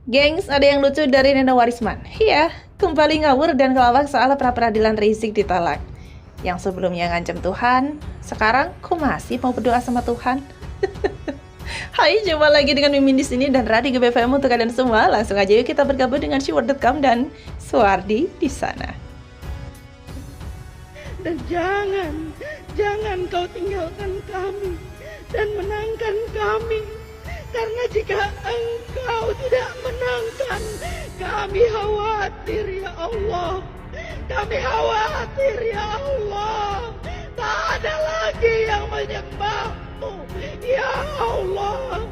Gengs, ada yang lucu dari Neno Warisman. Iya, kembali ngawur dan ngelawak soal pra-peradilan Rizik ditolak. Yang sebelumnya ngancam Tuhan, sekarang kok masih mau berdoa sama Tuhan? Hai, jumpa lagi dengan Mimin di sini dan Radi GBFM untuk kalian semua. Langsung aja yuk kita bergabung dengan Sheward.com dan Suwardi di sana. Dan jangan kau tinggalkan kami dan menangkan kami. Karena jika engkau tidak menangkan, kami khawatir ya Allah. Kami khawatir ya Allah. Tak ada lagi yang menyembahmu ya Allah.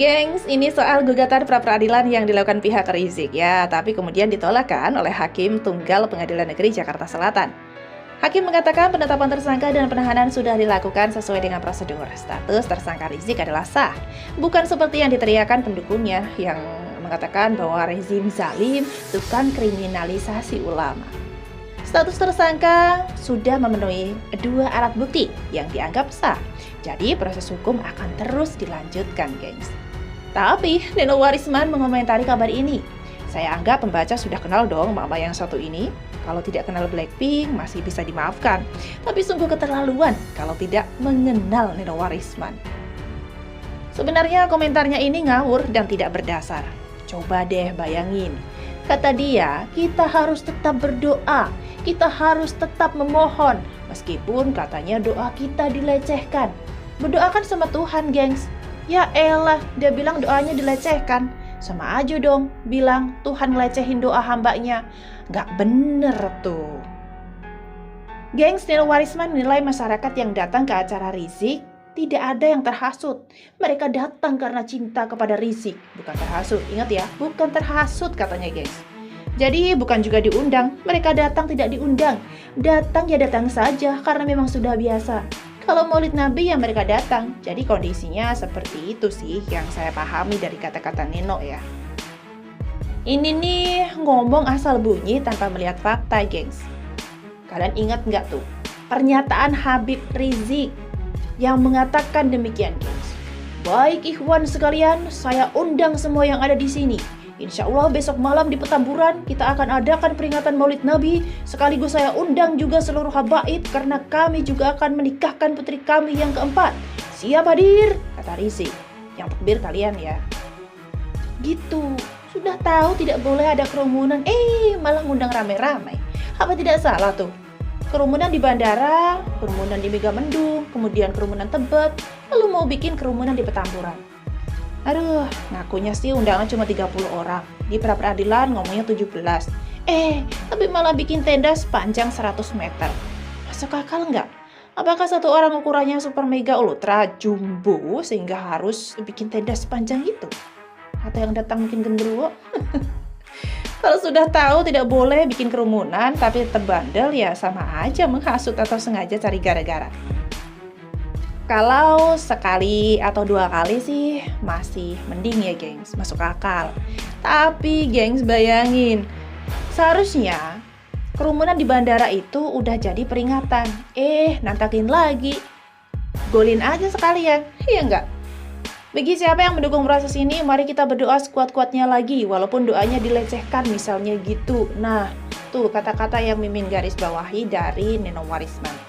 Gengs, ini soal gugatan pra-peradilan yang dilakukan pihak Rizik ya, tapi kemudian ditolak kan oleh Hakim Tunggal Pengadilan Negeri Jakarta Selatan. Hakim mengatakan penetapan tersangka dan penahanan sudah dilakukan sesuai dengan prosedur. Status tersangka Rizik adalah sah, bukan seperti yang diteriakan pendukungnya yang mengatakan bahwa rezim zalim bukan kriminalisasi ulama. Status tersangka sudah memenuhi 2 alat bukti yang dianggap sah. Jadi proses hukum akan terus dilanjutkan, gengs. Tapi Neno Warisman mengomentari kabar ini. Saya anggap pembaca sudah kenal dong mama yang satu ini. Kalau tidak kenal Blackpink masih bisa dimaafkan. Tapi sungguh keterlaluan kalau tidak mengenal Neno Warisman. Sebenarnya komentarnya ini ngawur dan tidak berdasar. Coba deh bayangin. Kata dia, kita harus tetap berdoa. Kita harus tetap memohon. Meskipun katanya doa kita dilecehkan. Berdoakan sama Tuhan, gengs. Ya elah, dia bilang doanya dilecehkan. Sama aja dong, bilang Tuhan ngelecehin doa hambanya. Gak bener tuh. Gengs, Neno Warisman menilai masyarakat yang datang ke acara Rizik tidak ada yang terhasut. Mereka datang karena cinta kepada Rizik. Bukan terhasut, ingat ya, bukan terhasut katanya, gengs. Jadi bukan juga diundang, mereka datang tidak diundang. Datang ya datang saja karena memang sudah biasa. Kalau Maulid Nabi ya mereka datang. Jadi kondisinya seperti itu sih yang saya pahami dari kata-kata Neno ya. Ini nih ngomong asal bunyi tanpa melihat fakta, gengs. Kalian ingat nggak tuh pernyataan Habib Rizik yang mengatakan demikian, gengs. Baik ikhwan sekalian, saya undang semua yang ada di sini. Insya Allah besok malam di Petamburan kita akan adakan peringatan Maulid Nabi. Sekaligus saya undang juga seluruh habaib karena kami juga akan menikahkan putri kami yang keempat. Siap hadir? Kata Rizik. Yang takbir kalian ya. Gitu. Sudah tahu tidak boleh ada kerumunan, malah ngundang rame-rame. Apa tidak salah tuh? Kerumunan di bandara, kerumunan di Megamendung, kemudian kerumunan Tebet, lalu mau bikin kerumunan di Petamburan. Aduh, ngakunya sih undangan cuma 30 orang. Di pra-peradilan ngomongnya 17. Tapi malah bikin tenda sepanjang 100 meter. Masuk akal nggak? Apakah satu orang ukurannya super mega ultra jumbo sehingga harus bikin tenda sepanjang itu? Atau yang datang mungkin genderuwo? Kalau sudah tahu tidak boleh bikin kerumunan tapi tetap bandel ya sama aja menghasut atau sengaja cari gara-gara. Kalau sekali atau 2 kali sih masih mending ya, gengs, masuk akal. Tapi gengs bayangin, seharusnya kerumunan di bandara itu udah jadi peringatan. Nantakin lagi. Golin aja sekalian, iya nggak? Bagi siapa yang mendukung proses ini, mari kita berdoa sekuat-kuatnya lagi, walaupun doanya dilecehkan misalnya gitu. Nah, tuh kata-kata yang Mimin garis bawahi dari Neno Warisman.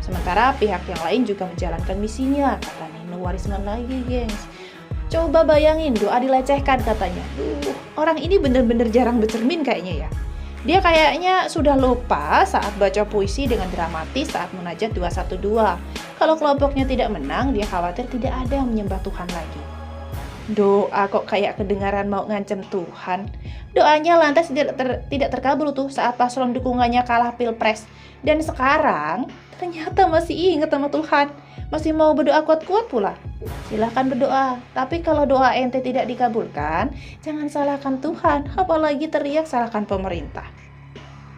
Sementara pihak yang lain juga menjalankan misinya, kata Neno Warisman lagi, gengs. Coba bayangin doa dilecehkan katanya. Orang ini bener-bener jarang bercermin kayaknya ya. Dia kayaknya sudah lupa saat baca puisi dengan dramatis saat munajat 212. Kalau kelompoknya tidak menang, dia khawatir tidak ada yang menyembah Tuhan lagi. Doa kok kayak kedengaran mau ngancem Tuhan. Doanya lantas tidak terkabul tuh saat paslon dukungannya kalah pilpres. Dan sekarang ternyata masih ingat sama Tuhan. Masih mau berdoa kuat-kuat pula. Silahkan berdoa, tapi kalau doa ente tidak dikabulkan, jangan salahkan Tuhan, apalagi teriak salahkan pemerintah.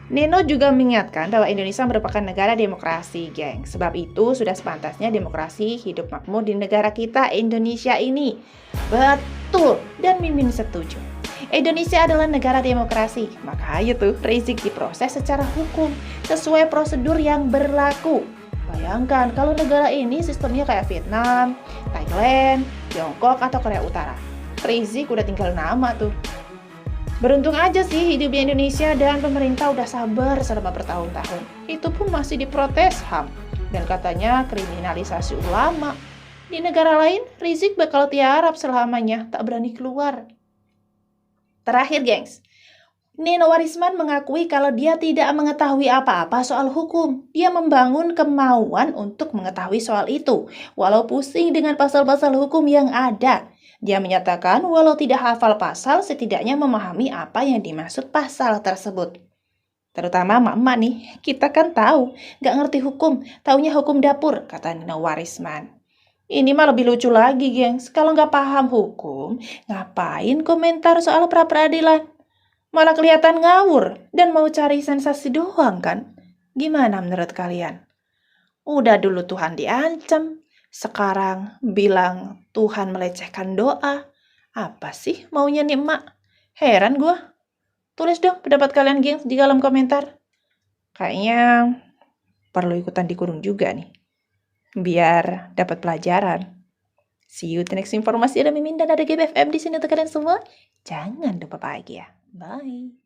Nino juga mengingatkan bahwa Indonesia merupakan negara demokrasi, geng. Sebab itu sudah sepantasnya demokrasi hidup makmur di negara kita, Indonesia ini. Betul, dan Mimin setuju. Indonesia adalah negara demokrasi, maka ayo tuh Rizik diproses secara hukum, sesuai prosedur yang berlaku. Bayangkan kalau negara ini sistemnya kayak Vietnam, Thailand, Tiongkok, atau Korea Utara. Rizik udah tinggal nama tuh. Beruntung aja sih hidup di Indonesia dan pemerintah udah sabar selama bertahun-tahun. Itu pun masih diprotes HAM. Dan katanya kriminalisasi ulama. Di negara lain, Rizik bakal tiarap selamanya, tak berani keluar. Terakhir, gengs. Nino Warisman mengakui kalau dia tidak mengetahui apa-apa soal hukum. Dia membangun kemauan untuk mengetahui soal itu, walau pusing dengan pasal-pasal hukum yang ada. Dia menyatakan walau tidak hafal pasal, setidaknya memahami apa yang dimaksud pasal tersebut. Terutama emak-emak nih, kita kan tahu, gak ngerti hukum, taunya hukum dapur, kata Nino Warisman. Ini mah lebih lucu lagi, gengs. Kalau gak paham hukum, ngapain komentar soal pra-peradilan? Malah kelihatan ngawur dan mau cari sensasi doang kan? Gimana menurut kalian? Udah dulu Tuhan diancam, sekarang bilang Tuhan melecehkan doa. Apa sih maunya nih emak? Heran gue. Tulis dong pendapat kalian, gengs, di kolom komentar. Kayaknya perlu ikutan dikurung juga nih, biar dapat pelajaran. See you the next informasi. Ada Mimin dan ada GBFM di sini untuk kalian semua. Jangan lupa bahagia. Bye.